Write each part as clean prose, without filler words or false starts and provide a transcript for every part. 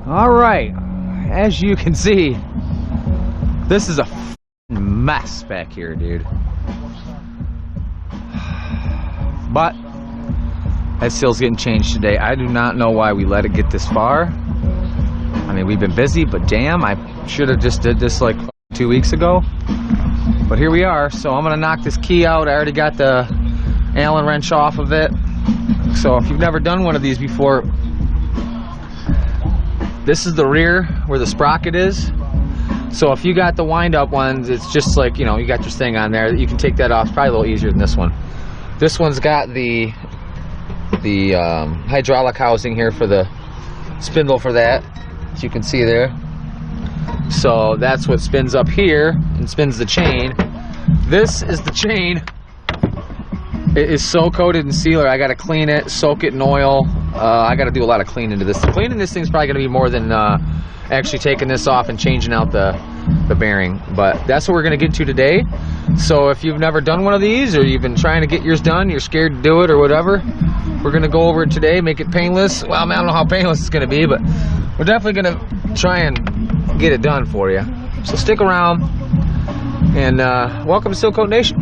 Alright, as you can see, this is a mess back here, dude. But that seal's getting changed today. I do not know why we let it get this far. I mean, we've been busy, but damn, I should have just did this like 2 weeks ago. But here we are, so I'm gonna knock this key out. I already got the Allen wrench off of it. So if you've never done one of these before, this is the rear where the sprocket is. So if you got the wind-up ones, it's just like, you know, you got your thing on there. You can take that off. It's probably a little easier than this one. This one's got the hydraulic housing here for the spindle for that, as you can see there. So that's what spins up here and spins the chain. This is the chain. It is so coated in sealer. I got to clean it, soak it in oil. I got to do a lot of cleaning to this. Cleaning this thing's probably going to be more than actually taking this off and changing out the bearing. But that's what we're going to get to today. So if you've never done one of these, or you've been trying to get yours done, you're scared to do it or whatever, we're going to go over it today, make it painless. Well, I don't know how painless it's going to be, but we're definitely going to try and get it done for you. So stick around, and welcome to Seal Coat Nation.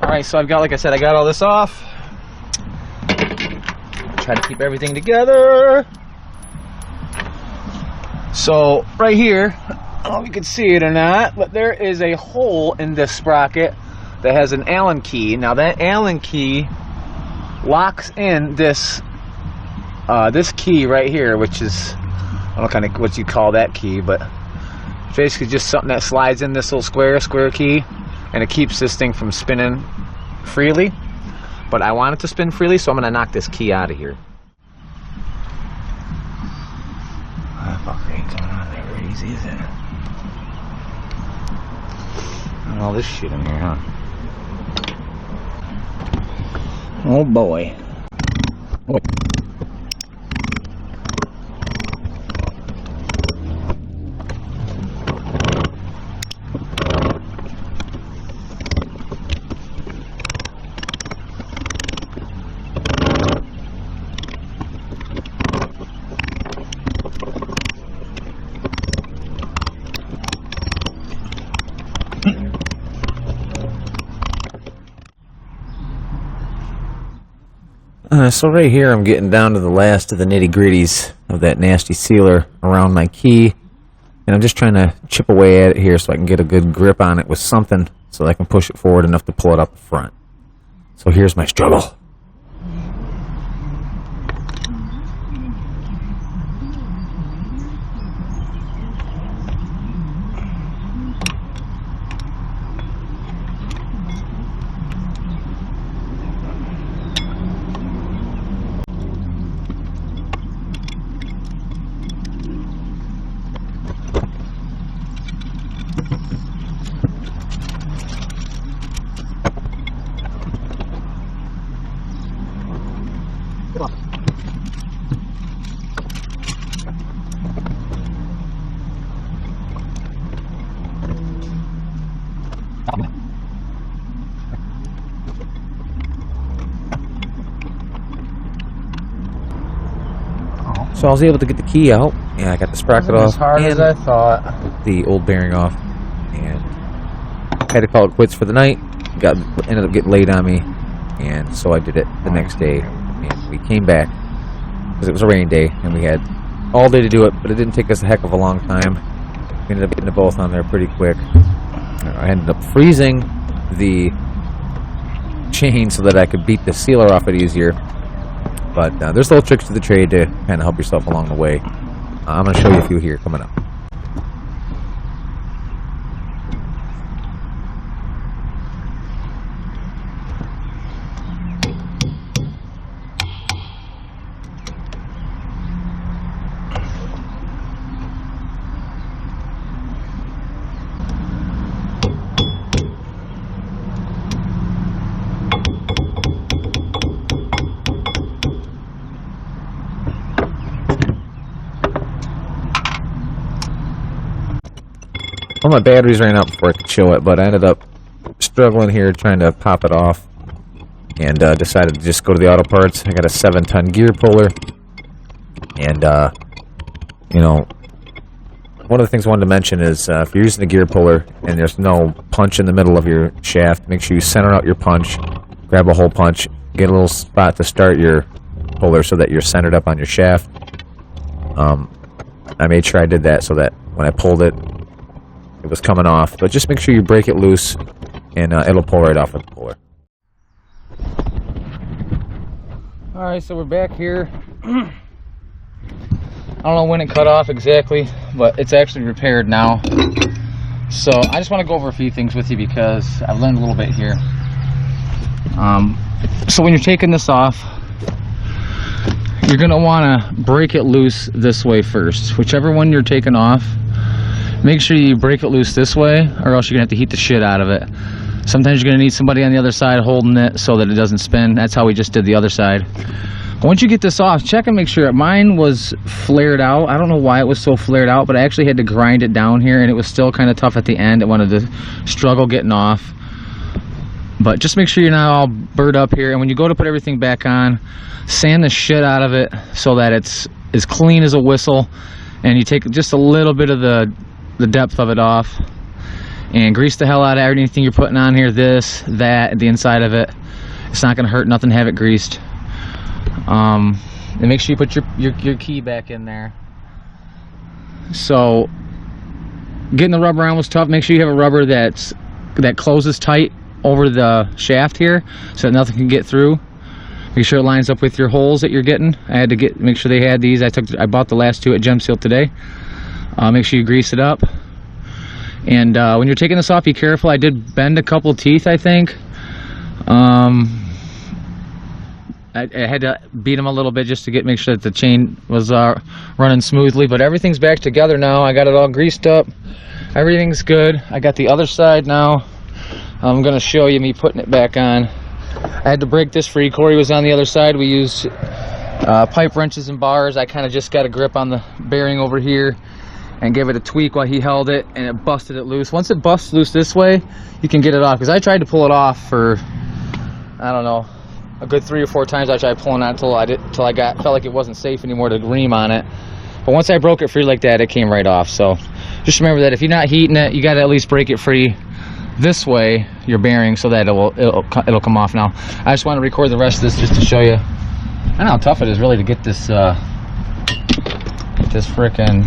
Alright, so I've got, like I said, I got all this off. Try to keep everything together. So right here, I don't know if you can see it or not, but there is a hole in this sprocket that has an Allen key. Now that Allen key locks in this this key right here, which is, I don't know kind of what you call that key, but basically just something that slides in this little square key, and it keeps this thing from spinning freely. But I want it to spin freely, so I'm going to knock this key out of here. That fucker ain't coming on there very easy, is it? All this shit in here, huh? Oh boy. Oh. So right here I'm getting down to the last of the nitty-gritties of that nasty sealer around my key, and I'm just trying to chip away at it here so I can get a good grip on it with something so that I can push it forward enough to pull it up the front. So here's my struggle. So I was able to get the key out. Yeah, I got the sprocket off. As hard as I thought. The old bearing off, and had to call it quits for the night. Ended up getting laid on me, and so I did it the next day. And we came back because it was a rainy day, and we had all day to do it, but it didn't take us a heck of a long time. We ended up getting it both on there pretty quick. I ended up freezing the chain so that I could beat the sealer off it easier. But there's little tricks to the trade to kind of help yourself along the way. I'm going to show you a few here coming up. Well, my batteries ran out before I could show it, but I ended up struggling here trying to pop it off, and decided to just go to the auto parts. I got a 7-ton gear puller, and you know, one of the things I wanted to mention is if you're using the gear puller and there's no punch in the middle of your shaft, make sure you center out your punch, grab a hole punch, get a little spot to start your puller so that you're centered up on your shaft. I made sure I did that so that when I pulled it, it was coming off. But just make sure you break it loose, and it'll pull right off with the puller. Alright, so we're back here. I don't know when it cut off exactly, but it's actually repaired now. So I just want to go over a few things with you because I've learned a little bit here. So when you're taking this off, you're going to want to break it loose this way first. Whichever one you're taking off, make sure you break it loose this way, or else you're going to have to heat the shit out of it. Sometimes you're going to need somebody on the other side holding it so that it doesn't spin. That's how we just did the other side. Once you get this off, check and make sure. Mine was flared out. I don't know why it was so flared out, but I actually had to grind it down here, and it was still kind of tough at the end. It wanted to struggle getting off. But just make sure you're not all burred up here. And when you go to put everything back on, sand the shit out of it so that it's as clean as a whistle. And you take just a little bit of the depth of it off. And grease the hell out of everything you're putting on here. This, that, the inside of it. It's not going to hurt nothing to have it greased. And make sure you put your key back in there. So getting the rubber on was tough. Make sure you have a rubber that closes tight over the shaft here so that nothing can get through. Make sure it lines up with your holes that you're getting. I had to make sure they had these. I bought the last two at Gem Seal today. Make sure you grease it up. And when you're taking this off, be careful. I did bend a couple teeth, I think. I had to beat them a little bit just to make sure that the chain was running smoothly, but everything's back together now. I got it all greased up. Everything's good. I got the other side now. I'm going to show you me putting it back on. I had to break this free. Corey was on the other side. We used pipe wrenches and bars. I kind of just got a grip on the bearing over here and gave it a tweak while he held it, and it busted it loose. Once it busts loose this way, you can get it off, because I tried to pull it off for, I don't know, a good 3 or 4 times. I tried pulling on it till I felt like it wasn't safe anymore to ream on it. But once I broke it free like that, it came right off. So just remember that if you're not heating it, you got to at least break it free this way, your bearing, so that it'll come off. Now I just want to record the rest of this just to show you. I don't know how tough it is really to get this frickin'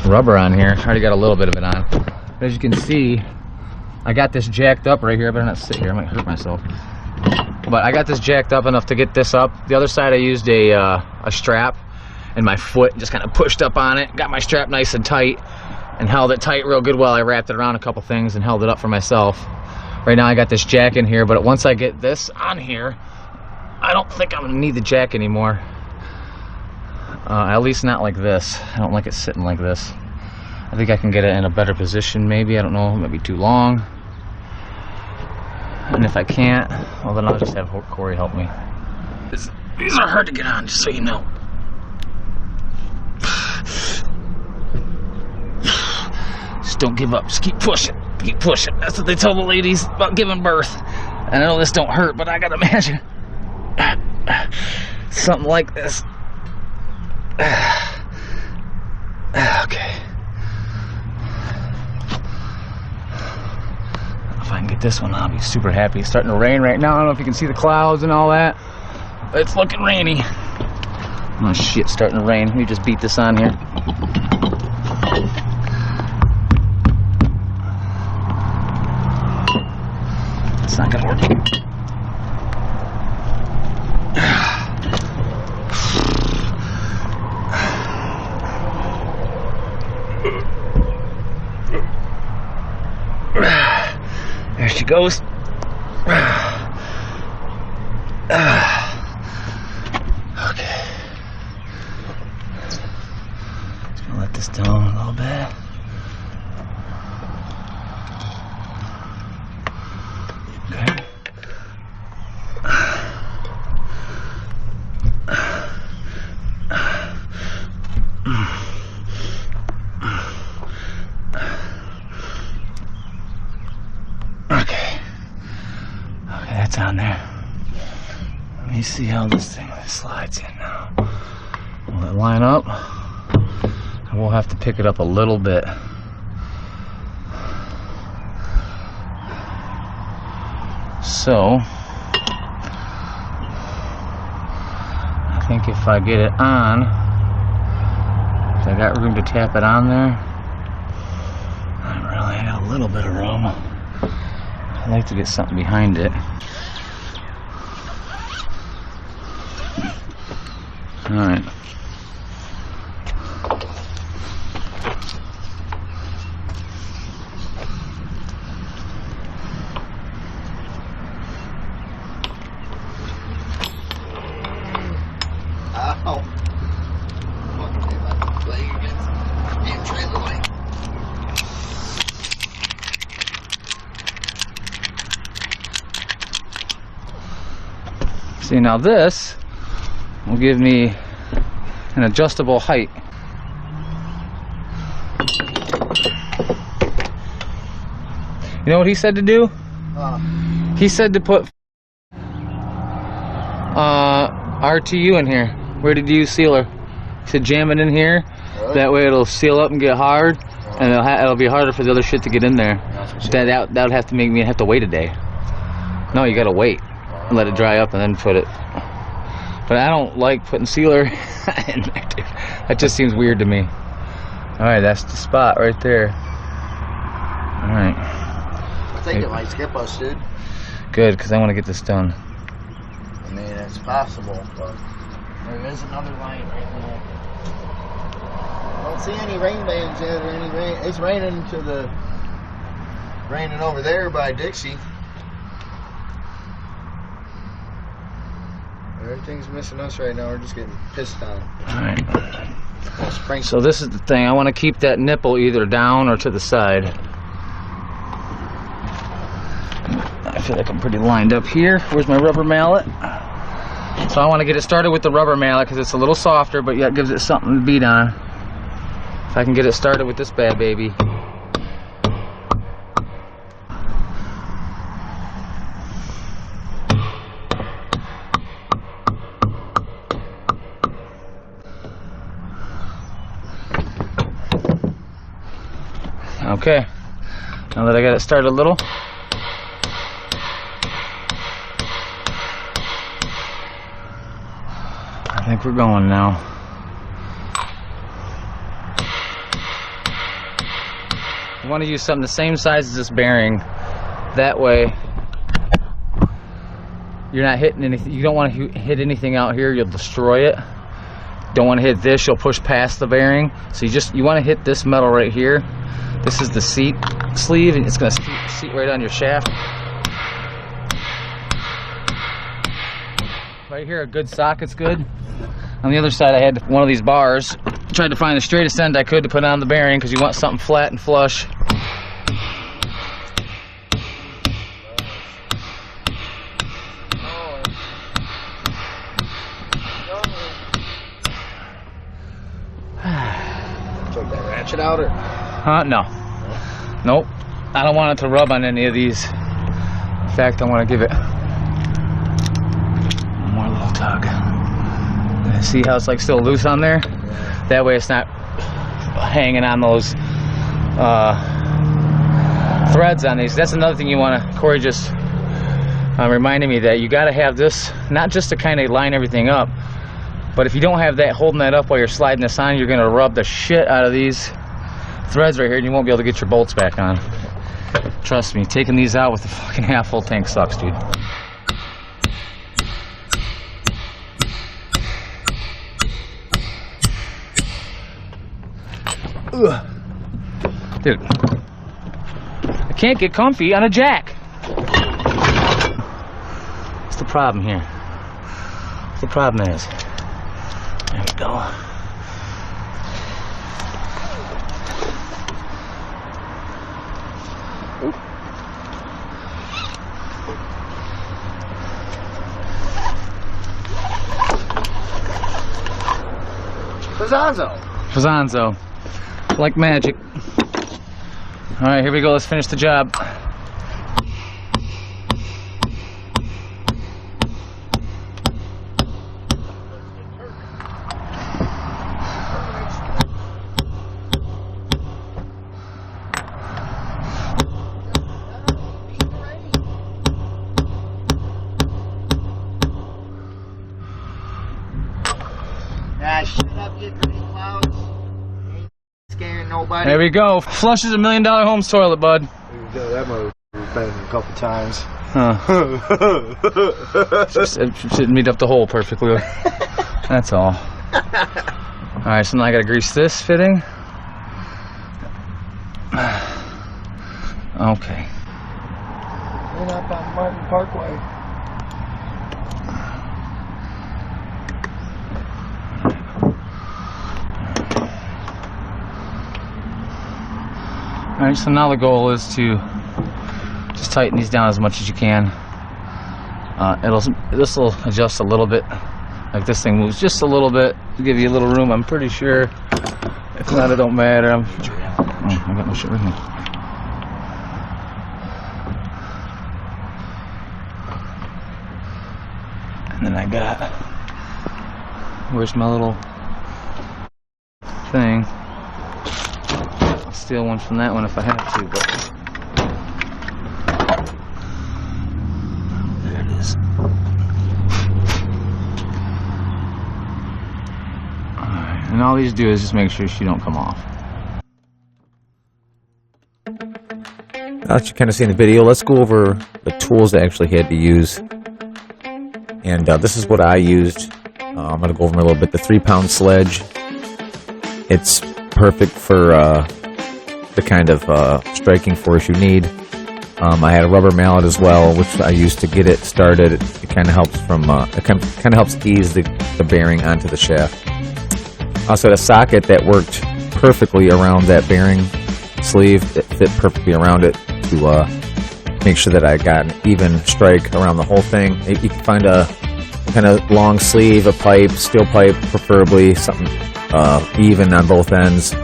rubber on here. I already got a little bit of it on. But as you can see, I got this jacked up right here. I better not sit here, I might hurt myself. But I got this jacked up enough to get this up. The other side I used a strap, and my foot just kind of pushed up on it. Got my strap nice and tight and held it tight real good while I wrapped it around a couple things and held it up for myself. Right now I got this jack in here, but once I get this on here, I don't think I'm gonna need the jack anymore. At least not like this. I don't like it sitting like this. I think I can get it in a better position maybe. I don't know, it might be too long. And if I can't, well then I'll just have Corey help me. These are hard to get on, just so you know. Just don't give up, just keep pushing, keep pushing. That's what they tell the ladies about giving birth. And I know this don't hurt, but I gotta imagine something like this. Okay. If I can get this one, I'll be super happy. It's starting to rain right now. I don't know if you can see the clouds and all that, but it's looking rainy. Oh shit, it's starting to rain. Let me just beat this on here. It's not gonna work. There she goes. Okay. Just gonna let this down a little bit. Okay. That's on there. Let me see how this thing slides in now. Will it line up? We'll have to pick it up a little bit. So, I think if I get it on, if I got room to tap it on there, I really got a little bit of room. I'd like to get something behind it. Alright. See, now this will give me an adjustable height. You know what he said to do? He said to put RTU in here. Where did you use sealer? He said jam it in here. Really? That way it'll seal up and get hard, and it'll be harder for the other shit to get in there. That would have to make me have to wait a day. No, you gotta wait. Let it dry up and then put it. But I don't like putting sealer in there, dude. That just seems weird to me. Alright, that's the spot right there. Alright. I think it might skip us, dude. Good, because I want to get this done. I mean, it's possible, but there is another line right now. I don't see any rain bands yet or any rain. It's raining over there by Dixie. Everything's missing us right now. We're just getting pissed on. Alright. So this is the thing. I want to keep that nipple either down or to the side. I feel like I'm pretty lined up here. Where's my rubber mallet? So I want to get it started with the rubber mallet because it's a little softer, but yet gives it something to beat on. If I can get it started with this bad baby. Okay, now that I got it started a little, I think we're going now. You want to use something the same size as this bearing. That way, you're not hitting anything. You don't want to hit anything out here. You'll destroy it. Don't want to hit this. You'll push past the bearing. So you want to hit this metal right here. This is the seat sleeve, and it's going to seat right on your shaft. Right here, a good socket's good. On the other side, I had one of these bars. Tried to find the straightest end I could to put on the bearing because you want something flat and flush. Took that ratchet out, or? No. Nope. I don't want it to rub on any of these. In fact, I want to give it one more little tug. See how it's like still loose on there? That way it's not hanging on those threads on these. That's another thing you want to, Corey just reminded me that you got to have this, not just to kind of line everything up, but if you don't have that holding that up while you're sliding this on, you're going to rub the shit out of these threads right here and you won't be able to get your bolts back on. Trust me, taking these out with the fucking half full tank sucks, dude. Ugh. Dude, I can't get comfy on a jack. What's the problem here? What's the problem is? There we go. Fazanzo. Like magic. Alright, here we go. Let's finish the job. get green clouds. Ain't scaring nobody. There we go. Flushes $1 million homes toilet, bud. There we go. That mother was banged a couple times. Huh. Just didn't meet up the hole perfectly. That's all. Alright, so now I gotta grease this fitting. Okay. We're up on Martin Parkway. Alright, so now the goal is to just tighten these down as much as you can. This will adjust a little bit. Like this thing moves just a little bit to give you a little room, I'm pretty sure. If not, it don't matter. I got no shit with me. And then I got, where's my little thing? I'll steal one from that one if I have to, but there it is. Alright, and all these do is just make sure she don't come off. Now that you kind of see in the video, let's go over the tools I actually had to use. And this is what I used. I'm going to go over them a little bit. The 3-pound sledge. It's perfect for the kind of striking force you need. I had a rubber mallet as well, which I used to get it started. It kind of helps from it kind of helps ease the bearing onto the shaft. I also had a socket that worked perfectly around that bearing sleeve. It fit perfectly around it to make sure that I got an even strike around the whole thing. You can find a kind of long sleeve, a pipe, steel pipe preferably, something even on both ends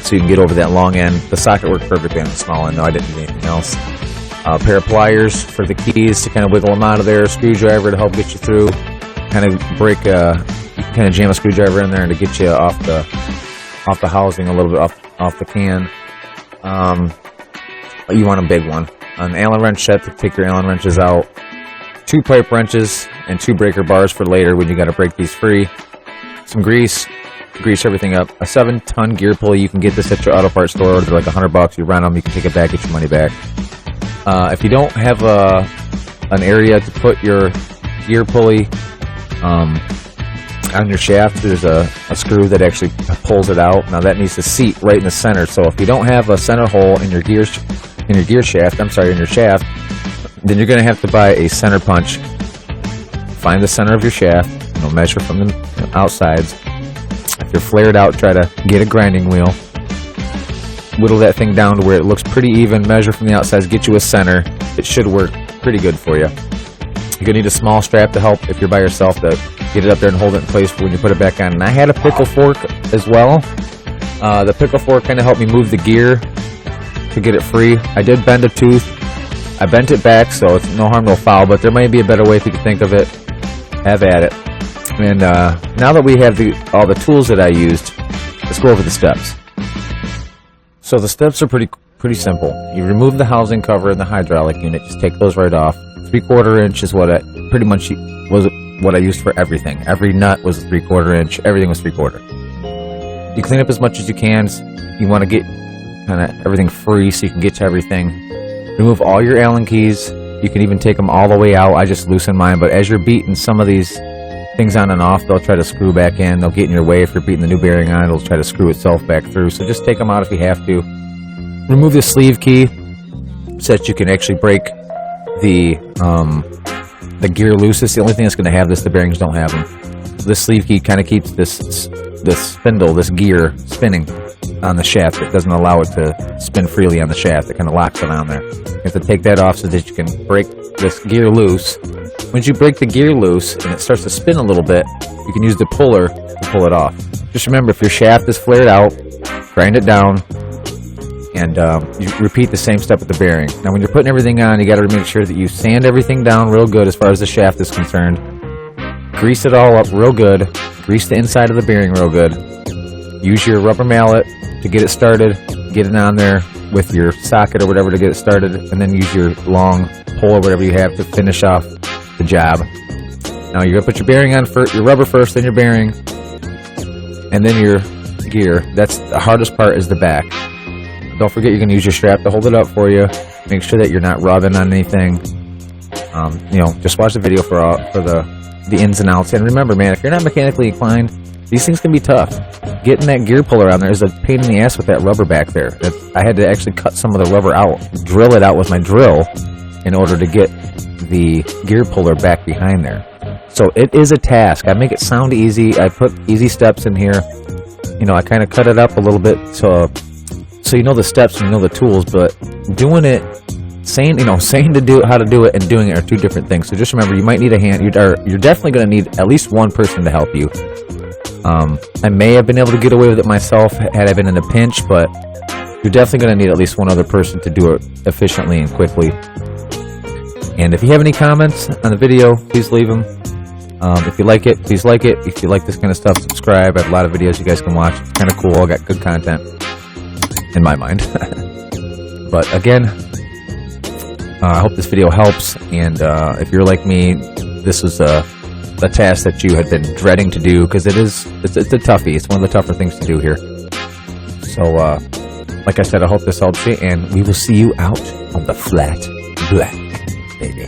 so you can get over that long end. The socket worked perfectly on the small end, no, I didn't need anything else. A pair of pliers for the keys to kind of wiggle them out of there, a screwdriver to help get you through, kind of break, kind of jam a screwdriver in there and to get you off the housing a little bit, off the can. You want a big one. An Allen wrench set to take your Allen wrenches out. 2 pipe wrenches and 2 breaker bars for later when you got to break these free. Some grease, grease everything up. A 7-ton gear pulley. You can get this at your auto parts store. They're like $100. You rent them, you can take it back, get your money back. If you don't have an area to put your gear pulley on your shaft, there's a screw that actually pulls it out. Now that needs to seat right in the center. So if you don't have a center hole in your gear shaft, then you're going to have to buy a center punch. Find the center of your shaft, measure from the outsides. If you're flared out, try to get a grinding wheel. Whittle that thing down to where it looks pretty even. Measure from the outsides, get you a center. It should work pretty good for you. You're going to need a small strap to help if you're by yourself to get it up there and hold it in place for when you put it back on. And I had a pickle fork as well. The pickle fork kind of helped me move the gear to get it free. I did bend a tooth. I bent it back, so it's no harm, no foul, but there may be a better way if you can think of it. Have at it. And now that we have all the tools that I used, let's go over the steps. So the steps are pretty simple. You remove the housing cover and the hydraulic unit. Just take those right off. 3/4 inch is what I pretty much was what I used for everything. Every nut was a 3/4 inch. Everything was 3/4. You clean up as much as you can. You want to get kind of everything free so you can get to everything. Remove all your Allen keys. You can even take them all the way out. I just loosen mine, but as you're beating some of these things on and off, they'll try to screw back in. They'll get in your way. If you're beating the new bearing on, it'll try to screw itself back through. So just take them out if you have to. Remove the sleeve key so that you can actually break the gear loose. It's the only thing that's going to have this. The bearings don't have them. This sleeve key kind of keeps this spindle, this gear, spinning on the shaft. It doesn't allow it to spin freely on the shaft. It kind of locks it on there. You have to take that off so that you can break this gear loose. Once you break the gear loose and it starts to spin a little bit, you can use the puller to pull it off. Just remember, if your shaft is flared out, grind it down, and you repeat the same step with the bearing. Now when you're putting everything on, you got to make sure that you sand everything down real good as far as the shaft is concerned. Grease it all up real good. Grease the inside of the bearing real good. Use your rubber mallet to get it started. Get it on there with your socket or whatever to get it started, and then use your long pole or whatever you have to finish off the job. Now you're going to put your bearing on first, your rubber first, then your bearing. and then your gear. That's the hardest part, is the back. Don't forget you're going to use your strap to hold it up for you. Make sure that you're not rubbing on anything. You know, just watch the video for the ins and outs. And remember, man, if you're not mechanically inclined, these things can be tough. Getting that gear puller on there is a pain in the ass with that rubber back there. I had to actually cut some of the rubber out, drill it out with my drill in order to get the gear puller back behind there. So it is a task. I make it sound easy. I put easy steps in here. You know, I kind of cut it up a little bit so you know the steps and you know the tools, but doing it, saying to do it, how to do it, and doing it are two different things. So just remember, you might need a hand. You're definitely going to need at least one person to help you. I may have been able to get away with it myself had I been in a pinch, but you're definitely going to need at least one other person to do it efficiently and quickly. And if you have any comments on the video, please leave them. If you like it, please like it. If you like this kind of stuff, subscribe. I have a lot of videos you guys can watch. It's kind of cool. I got good content in my mind. But again, I hope this video helps. And if you're like me, this was a task that you had been dreading to do, because it's a toughie. It's one of the tougher things to do here. So, like I said, I hope this helps you, and we will see you out on the flat black, baby.